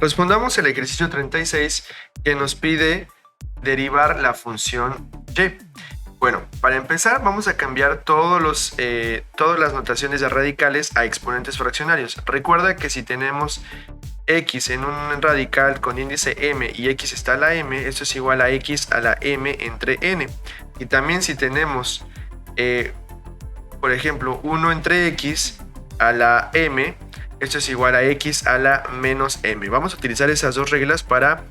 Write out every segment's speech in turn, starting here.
Respondamos el ejercicio 36 que nos pide derivar la función y. Bueno, para empezar vamos a cambiar todas las notaciones de radicales a exponentes fraccionarios. Recuerda que si tenemos x en un radical con índice m y x está a la m, esto es igual a x a la m entre n. Y también si tenemos, por ejemplo, 1 entre x a la m, esto es igual a x a la menos m. Vamos a utilizar esas dos reglas para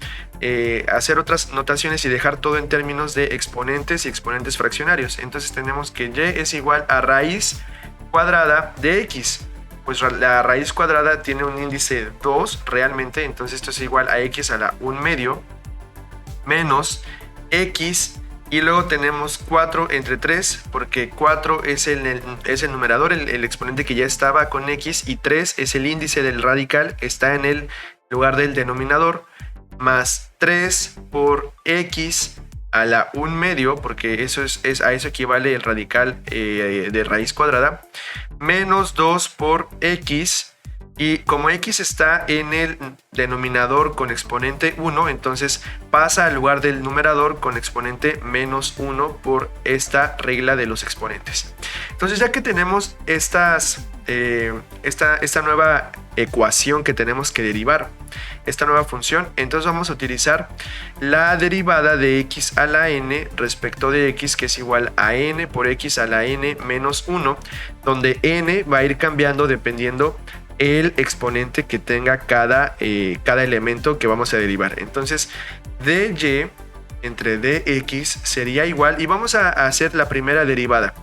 hacer otras notaciones y dejar todo en términos de exponentes y exponentes fraccionarios. Entonces tenemos que y es igual a raíz cuadrada de x. Pues la raíz cuadrada tiene un índice 2 realmente, entonces esto es igual a x a la 1 medio menos x. Y luego tenemos 4 entre 3, porque 4 es el numerador, el exponente que ya estaba con x, y 3 es el índice del radical, está en el lugar del denominador, más 3 por x a la 1 medio, porque a eso equivale el radical de raíz cuadrada, menos 2 por x. Y como x está en el denominador con exponente 1, entonces pasa al lugar del numerador con exponente menos 1 por esta regla de los exponentes. Entonces, ya que tenemos esta nueva ecuación que tenemos que derivar, esta nueva función, entonces vamos a utilizar la derivada de x a la n respecto de x, que es igual a n por x a la n menos 1, donde n va a ir cambiando dependiendo el exponente que tenga cada elemento que vamos a derivar. Entonces dy entre dx sería igual, y vamos a hacer la primera derivada.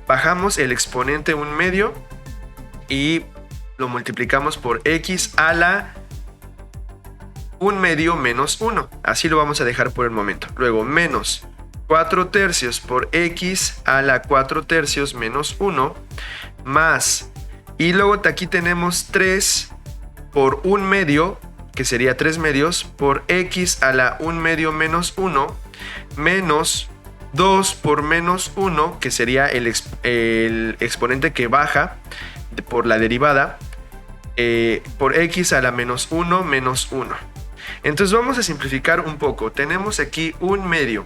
Bajamos el exponente 1 medio y lo multiplicamos por x a la 1 medio menos 1. Así lo vamos a dejar por el momento. Luego menos 4 tercios por x a la 4 tercios menos 1 más. Y luego aquí tenemos 3 por 1 medio, que sería 3 medios, por x a la 1 medio menos 1, menos 2 por menos 1, que sería el exponente que baja por la derivada, por x a la menos 1 menos 1. Entonces vamos a simplificar un poco. Tenemos aquí 1 medio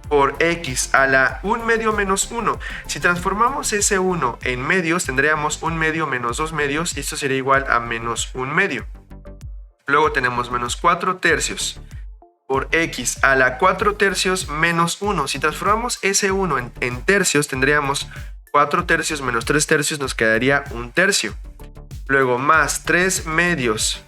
por x a la 1 medio menos 1. Si transformamos ese 1 en medios, tendríamos 1 medio menos 2 medios, y esto sería igual a menos 1 medio. Luego tenemos menos 4 tercios por x a la 4 tercios menos 1. Si transformamos ese 1 en tercios, tendríamos 4 tercios menos 3 tercios, nos quedaría 1 tercio. Luego más 3 medios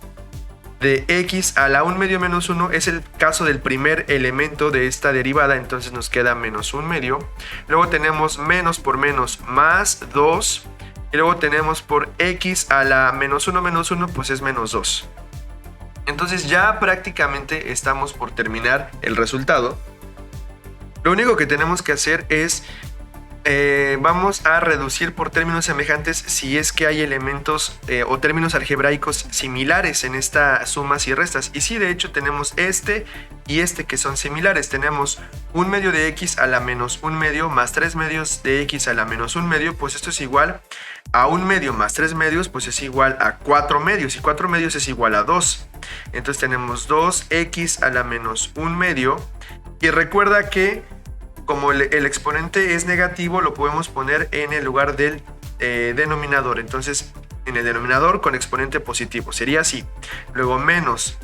de x a la 1 medio menos 1 es el caso del primer elemento de esta derivada, entonces nos queda menos 1 medio. Luego tenemos menos por menos más 2, y luego tenemos por x a la menos 1, pues es menos 2. Entonces ya prácticamente estamos por terminar el resultado. Lo único que tenemos que hacer es vamos a reducir por términos semejantes si es que hay elementos o términos algebraicos similares en estas sumas y restas. Y sí, de hecho tenemos este y este que son similares. Tenemos 1 medio de x a la menos 1 medio más 3 medios de x a la menos 1 medio, pues esto es igual a 1 medio más 3 medios, pues es igual a 4 medios, y 4 medios es igual a 2. Entonces tenemos 2x a la menos 1 medio, y recuerda que como el exponente es negativo, lo podemos poner en el lugar del denominador. Entonces, en el denominador con exponente positivo. Sería así. Luego, menos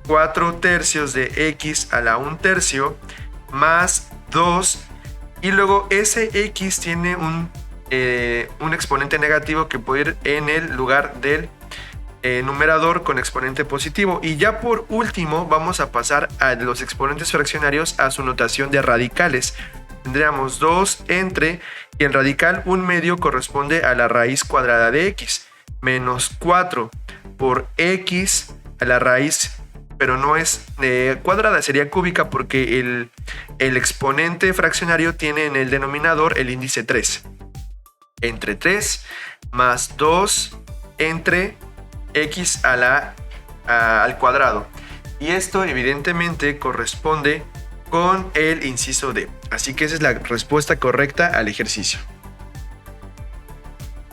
4 tercios de x a la 1 tercio más 2. Y luego ese x tiene un exponente negativo que puede ir en el lugar del numerador con exponente positivo. Y ya por último vamos a pasar a los exponentes fraccionarios a su notación de radicales. Tendríamos 2 entre, y el radical 1 medio corresponde a la raíz cuadrada de x, menos 4 por x a la raíz, pero no es cuadrada, sería cúbica, porque el exponente fraccionario tiene en el denominador el índice 3, entre 3 más 2 entre x al cuadrado, y esto evidentemente corresponde con el inciso D. Así que esa es la respuesta correcta al ejercicio.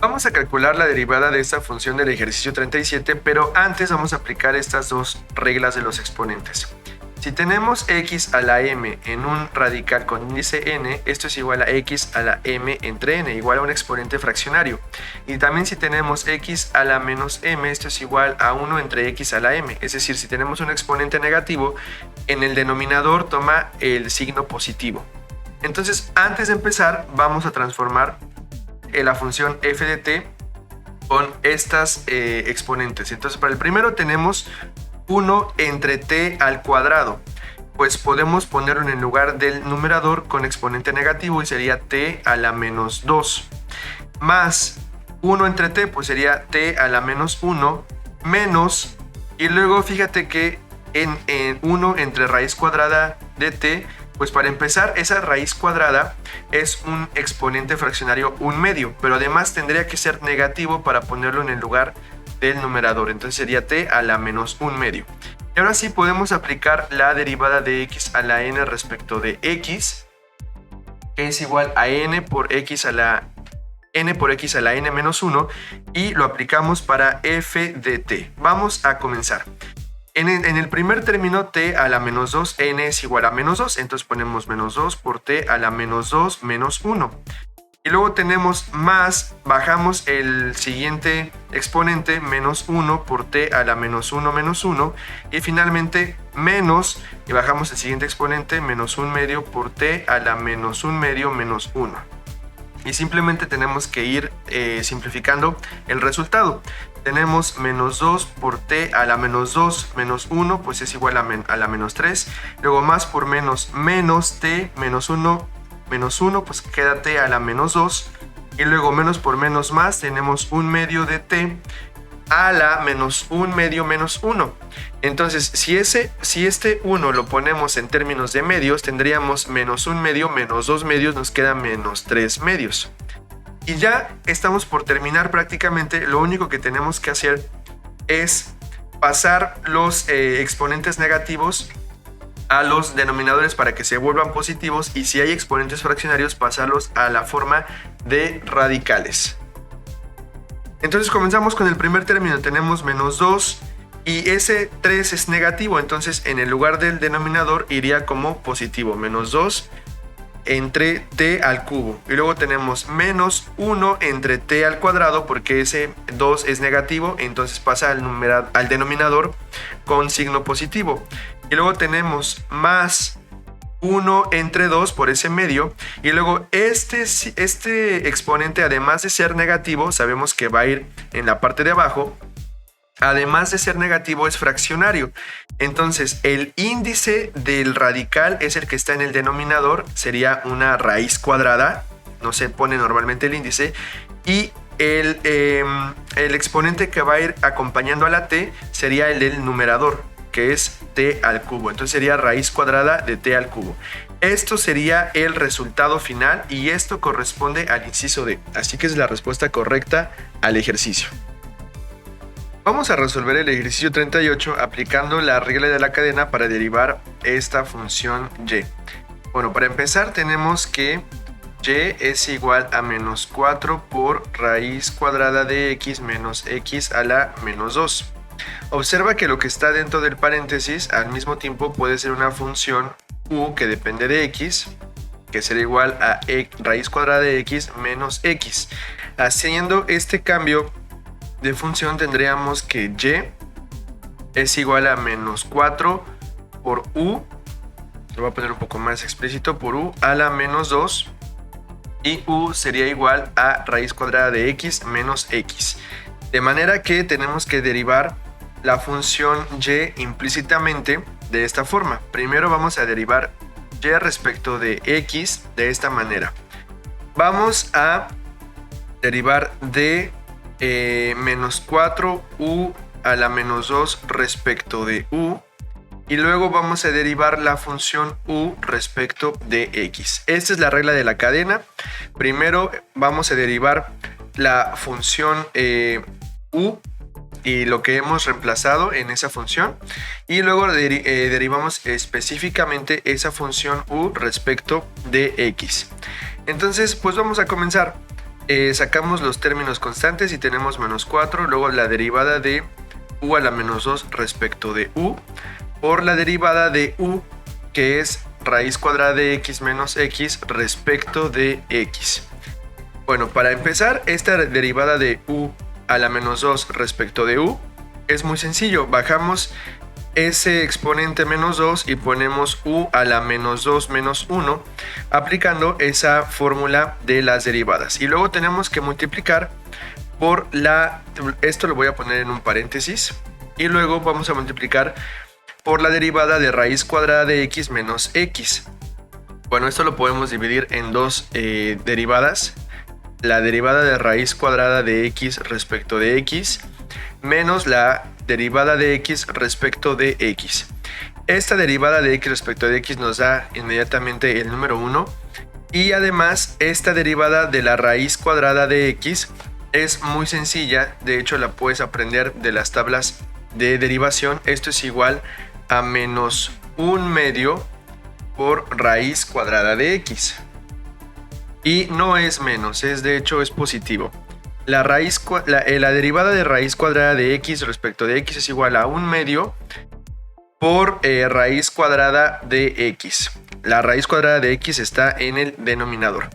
Vamos a calcular la derivada de esta función del ejercicio 37, pero antes vamos a aplicar estas dos reglas de los exponentes. Si tenemos x a la m en un radical con índice n, esto es igual a x a la m entre n, igual a un exponente fraccionario. Y también si tenemos x a la menos m, esto es igual a 1 entre x a la m. Es decir, si tenemos un exponente negativo, en el denominador toma el signo positivo. Entonces, antes de empezar, vamos a transformar la función f de t con estas exponentes. Entonces, para el primero tenemos 1 entre t al cuadrado, pues podemos ponerlo en el lugar del numerador con exponente negativo y sería t a la menos 2, más 1 entre t, pues sería t a la menos 1, menos, y luego fíjate que en 1 entre raíz cuadrada de t, pues para empezar esa raíz cuadrada es un exponente fraccionario 1/2, pero además tendría que ser negativo para ponerlo en el lugar del numerador, entonces sería t a la menos 1/2. Y ahora sí podemos aplicar la derivada de x a la n respecto de x, que es igual a n por x a la n menos 1, y lo aplicamos para f de t. Vamos a comenzar. En el primer término, t a la menos 2, n es igual a menos 2, entonces ponemos menos 2 por t a la menos 2 menos 1. Y luego tenemos más, bajamos el siguiente exponente, menos 1 por t a la menos 1 menos 1. Y finalmente menos, y bajamos el siguiente exponente, menos 1/2 por t a la menos 1/2 menos 1. Y simplemente tenemos que ir simplificando el resultado. Tenemos menos 2 por t a la menos 2 menos 1, pues es igual a la menos 3. Luego más por menos, menos t menos 1 menos 1, pues queda t a la menos 2. Y luego menos por menos más, tenemos 1/2 de t a la menos 1/2 menos 1. Entonces, si este 1 lo ponemos en términos de medios, tendríamos menos 1/2 menos 2 medios, nos queda menos 3 medios. Y ya estamos por terminar prácticamente. Lo único que tenemos que hacer es pasar los exponentes negativos a los denominadores para que se vuelvan positivos, y si hay exponentes fraccionarios, pasarlos a la forma de radicales. Entonces comenzamos con el primer término, tenemos menos 2 y ese 3 es negativo, entonces en el lugar del denominador iría como positivo, menos 2 entre t al cubo. Y luego tenemos menos 1 entre t al cuadrado, porque ese 2 es negativo, entonces pasa al denominador con signo positivo. Y luego tenemos más 1 entre 2 por ese medio. Y luego este exponente, además de ser negativo, sabemos que va a ir en la parte de abajo. Además de ser negativo, es fraccionario. Entonces el índice del radical es el que está en el denominador, sería una raíz cuadrada, no se pone normalmente el índice, y el exponente que va a ir acompañando a la t sería el del numerador, que es t al cubo. Entonces sería raíz cuadrada de t al cubo. Esto sería el resultado final y esto corresponde al inciso D. Así que es la respuesta correcta al ejercicio. Vamos a resolver el ejercicio 38 aplicando la regla de la cadena para derivar esta función y. Bueno, para empezar tenemos que y es igual a menos 4 por raíz cuadrada de x menos x a la menos 2. Observa que lo que está dentro del paréntesis al mismo tiempo puede ser una función u que depende de x, que será igual a raíz cuadrada de x menos x. Haciendo este cambio de función tendríamos que y es igual a menos 4 por u, lo voy a poner un poco más explícito, por u a la menos 2, y u sería igual a raíz cuadrada de x menos x. De manera que tenemos que derivar la función y implícitamente de esta forma. Primero vamos a derivar y respecto de x de esta manera. Vamos a derivar de menos 4u a la menos 2 respecto de u, y luego vamos a derivar la función u respecto de x. Esta es la regla de la cadena. Primero vamos a derivar la función u y lo que hemos reemplazado en esa función, y luego derivamos específicamente esa función u respecto de x. Entonces pues vamos a comenzar. Sacamos los términos constantes y tenemos menos 4, luego la derivada de u a la menos 2 respecto de u, por la derivada de u, que es raíz cuadrada de x menos x respecto de x. Bueno, para empezar, esta derivada de u a la menos 2 respecto de u es muy sencillo. Bajamos ese exponente menos 2 y ponemos u a la menos 2 menos 1, aplicando esa fórmula de las derivadas. Y luego tenemos que multiplicar por esto lo voy a poner en un paréntesis, y luego vamos a multiplicar por la derivada de raíz cuadrada de x menos x. Bueno, esto lo podemos dividir en dos derivadas. La derivada de raíz cuadrada de x respecto de x menos la derivada de x respecto de x. Esta derivada de x respecto de x nos da inmediatamente el número 1, y además esta derivada de la raíz cuadrada de x es muy sencilla. De hecho, la puedes aprender de las tablas de derivación. Esto es igual a menos 1/2 por raíz cuadrada de x. Y no es menos, de hecho es positivo. La derivada de raíz cuadrada de x respecto de x es igual a 1/2 por raíz cuadrada de x. La raíz cuadrada de x está en el denominador.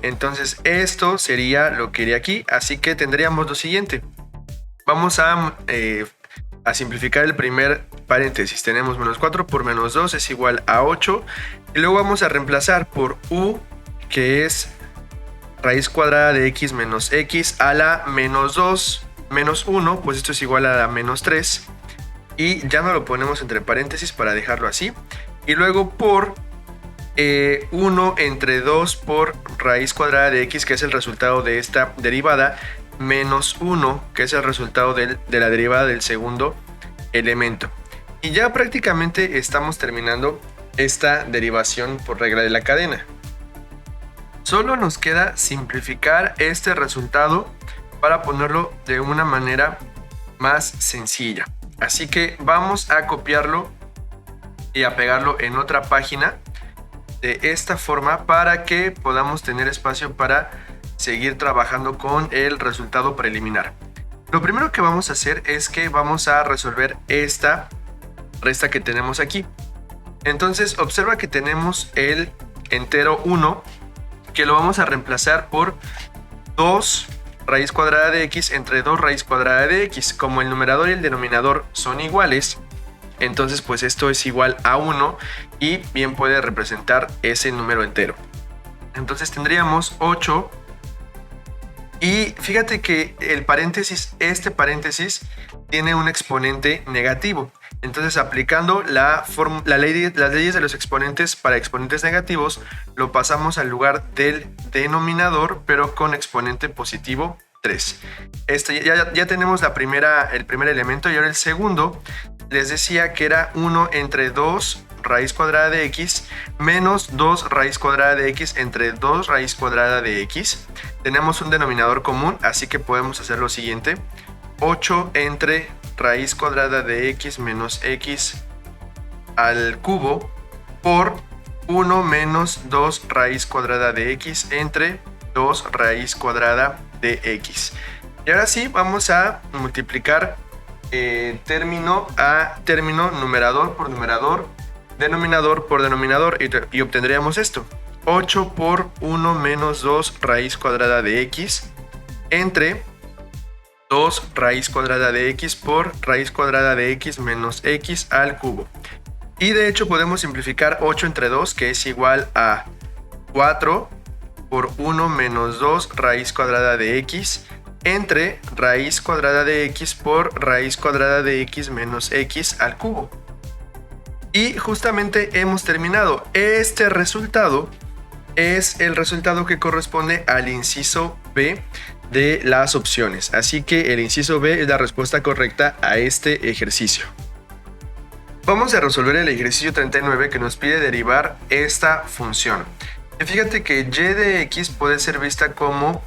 Entonces esto sería lo que iría aquí, así que tendríamos lo siguiente. Vamos a simplificar el primer paréntesis. Tenemos menos 4 por menos 2 es igual a 8, y luego vamos a reemplazar por u, que es raíz cuadrada de x menos x a la menos 2 menos 1, pues esto es igual a la menos 3, y ya no lo ponemos entre paréntesis para dejarlo así, y luego por 1 entre 2 por raíz cuadrada de x, que es el resultado de esta derivada, menos 1, que es el resultado de la derivada del segundo elemento. Y ya prácticamente estamos terminando esta derivación por regla de la cadena. Solo nos queda simplificar este resultado para ponerlo de una manera más sencilla. Así que vamos a copiarlo y a pegarlo en otra página de esta forma para que podamos tener espacio para seguir trabajando con el resultado preliminar. Lo primero que vamos a hacer es que vamos a resolver esta resta que tenemos aquí. Entonces observa que tenemos el entero 1, que lo vamos a reemplazar por 2 raíz cuadrada de x entre 2 raíz cuadrada de x. Como el numerador y el denominador son iguales, entonces pues esto es igual a 1 y bien puede representar ese número entero. Entonces tendríamos 8, y fíjate que este paréntesis tiene un exponente negativo. Entonces, aplicando las leyes de los exponentes para exponentes negativos, lo pasamos al lugar del denominador, pero con exponente positivo 3. Ya tenemos el primer elemento, y ahora el segundo. Les decía que era 1 entre 2 raíz cuadrada de x menos 2 raíz cuadrada de x entre 2 raíz cuadrada de x. Tenemos un denominador común, así que podemos hacer lo siguiente: 8 entre raíz cuadrada de x menos x al cubo por 1 menos 2 raíz cuadrada de x entre 2 raíz cuadrada de x. Y ahora sí, vamos a multiplicar término a término, numerador por numerador, denominador por denominador, y obtendríamos esto: 8 por 1 menos 2 raíz cuadrada de x entre 2 raíz cuadrada de x por raíz cuadrada de x menos x al cubo. Y de hecho podemos simplificar 8 entre 2, que es igual a 4 por 1 menos 2 raíz cuadrada de x entre raíz cuadrada de x por raíz cuadrada de x menos x al cubo. Y justamente hemos terminado. Este resultado es el resultado que corresponde al inciso B de las opciones. Así que el inciso B es la respuesta correcta a este ejercicio. Vamos a resolver el ejercicio 39, que nos pide derivar esta función. Y fíjate que y de x puede ser vista como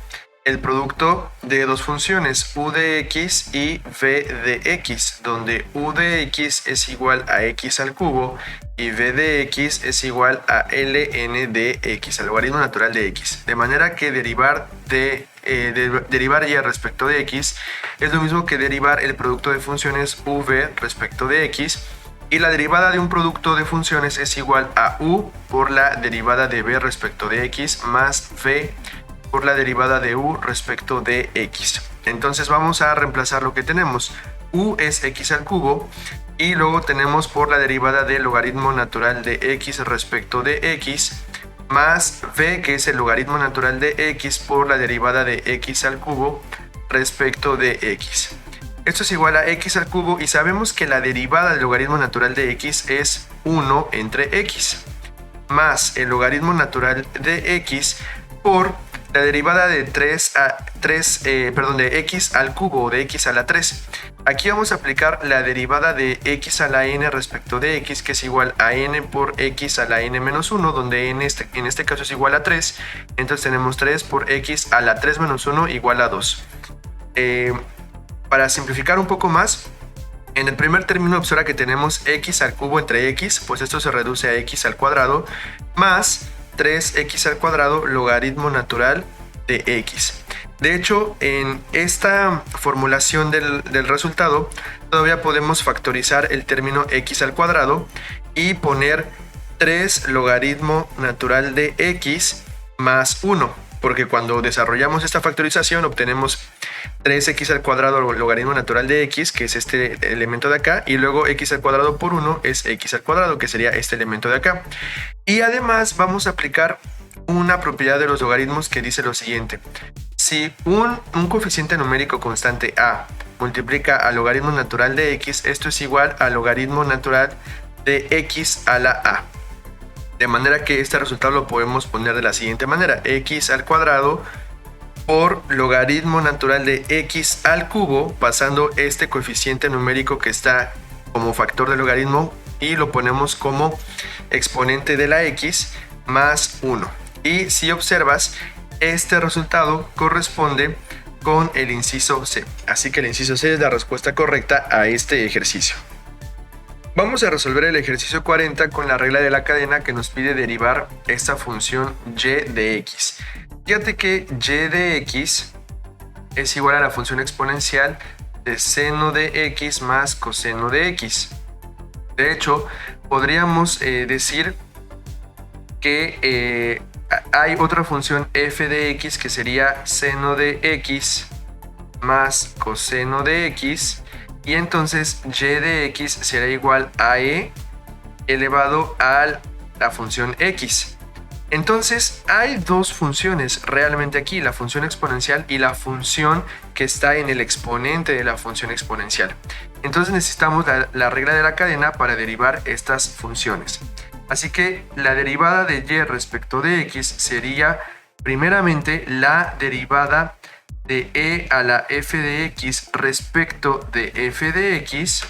el producto de dos funciones, u de x y v de x, donde u de x es igual a x al cubo y v de x es igual a ln de x, al logaritmo natural de x. De manera que derivar y respecto de x es lo mismo que derivar el producto de funciones v respecto de x, y la derivada de un producto de funciones es igual a u por la derivada de v respecto de x más v por la derivada de u respecto de x. Entonces vamos a reemplazar lo que tenemos. U es x al cubo y luego tenemos por la derivada del logaritmo natural de x respecto de x más v, que es el logaritmo natural de x por la derivada de x al cubo respecto de x. Esto es igual a x al cubo y sabemos que la derivada del logaritmo natural de x es 1 entre x más el logaritmo natural de x por la derivada de de x al cubo o de x a la 3. Aquí vamos a aplicar la derivada de x a la n respecto de x, que es igual a n por x a la n menos 1, donde n en este caso es igual a 3. Entonces tenemos 3 por x a la 3 menos 1 igual a 2. Para simplificar un poco más, en el primer término observa que tenemos x al cubo entre x, pues esto se reduce a x al cuadrado, más 3x al cuadrado logaritmo natural de x. De hecho, en esta formulación del resultado todavía podemos factorizar el término x al cuadrado y poner 3 logaritmo natural de x más 1, porque cuando desarrollamos esta factorización obtenemos 3x al cuadrado logaritmo natural de x, que es este elemento de acá, y luego x al cuadrado por 1 es x al cuadrado, que sería este elemento de acá. Y además vamos a aplicar una propiedad de los logaritmos que dice lo siguiente: si un coeficiente numérico constante a multiplica al logaritmo natural de x, esto es igual al logaritmo natural de x a la a. De manera que este resultado lo podemos poner de la siguiente manera: x al cuadrado por logaritmo natural de x al cubo, pasando este coeficiente numérico que está como factor del logaritmo y lo ponemos como exponente de la x, más 1. Y si observas, este resultado corresponde con el inciso C. Así que el inciso C es la respuesta correcta a este ejercicio. Vamos a resolver el ejercicio 40 con la regla de la cadena que nos pide derivar esta función y de x. Fíjate que y de x es igual a la función exponencial de seno de x más coseno de x. De hecho, podríamos decir que hay otra función f de x que sería seno de x más coseno de x, y entonces y de x será igual a e elevado a la función x. Entonces hay dos funciones realmente aquí, la función exponencial y la función que está en el exponente de la función exponencial. Entonces necesitamos la regla de la cadena para derivar estas funciones. Así que la derivada de y respecto de x sería primeramente la derivada de e a la f de x respecto de f de x,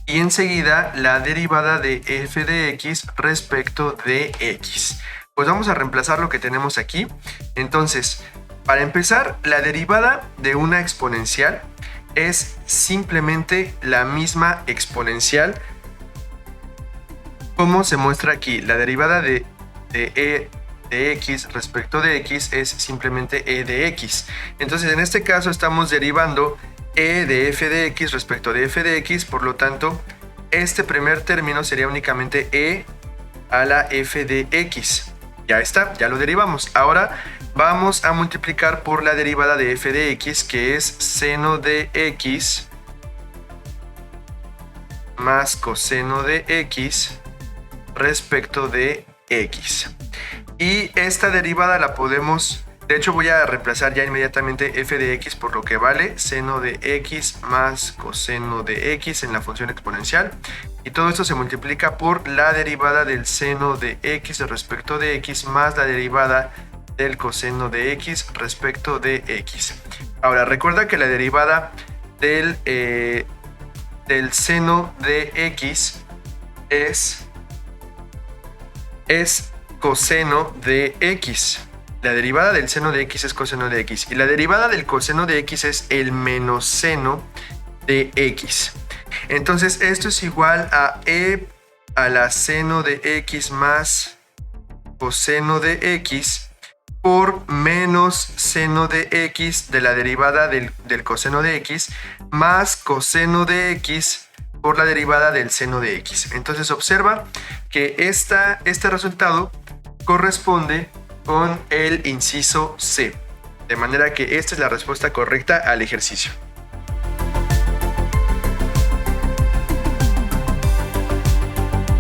y enseguida la derivada de f de x respecto de x. Pues vamos a reemplazar lo que tenemos aquí. Entonces, para empezar, la derivada de una exponencial es simplemente la misma exponencial como se muestra aquí. La derivada de e de x respecto de x es simplemente e de x. Entonces, en este caso estamos derivando e de f de x respecto de f de x, por lo tanto este primer término sería únicamente e a la f de x. Ya está, ya lo derivamos. Ahora vamos a multiplicar por la derivada de f de x, que es seno de x más coseno de x respecto de x. Y esta derivada la podemos... De hecho, voy a reemplazar ya inmediatamente f de x por lo que vale seno de x más coseno de x en la función exponencial. Y todo esto se multiplica por la derivada del seno de x respecto de x más la derivada del coseno de x respecto de x. Ahora, recuerda que la derivada del seno de x es coseno de x. La derivada del seno de x es coseno de x. Y la derivada del coseno de x es el menos seno de x. Entonces esto es igual a e a la seno de x más coseno de x por menos seno de x de la derivada del coseno de x más coseno de x por la derivada del seno de x. Entonces observa que este resultado corresponde con el inciso C. De manera que esta es la respuesta correcta al ejercicio.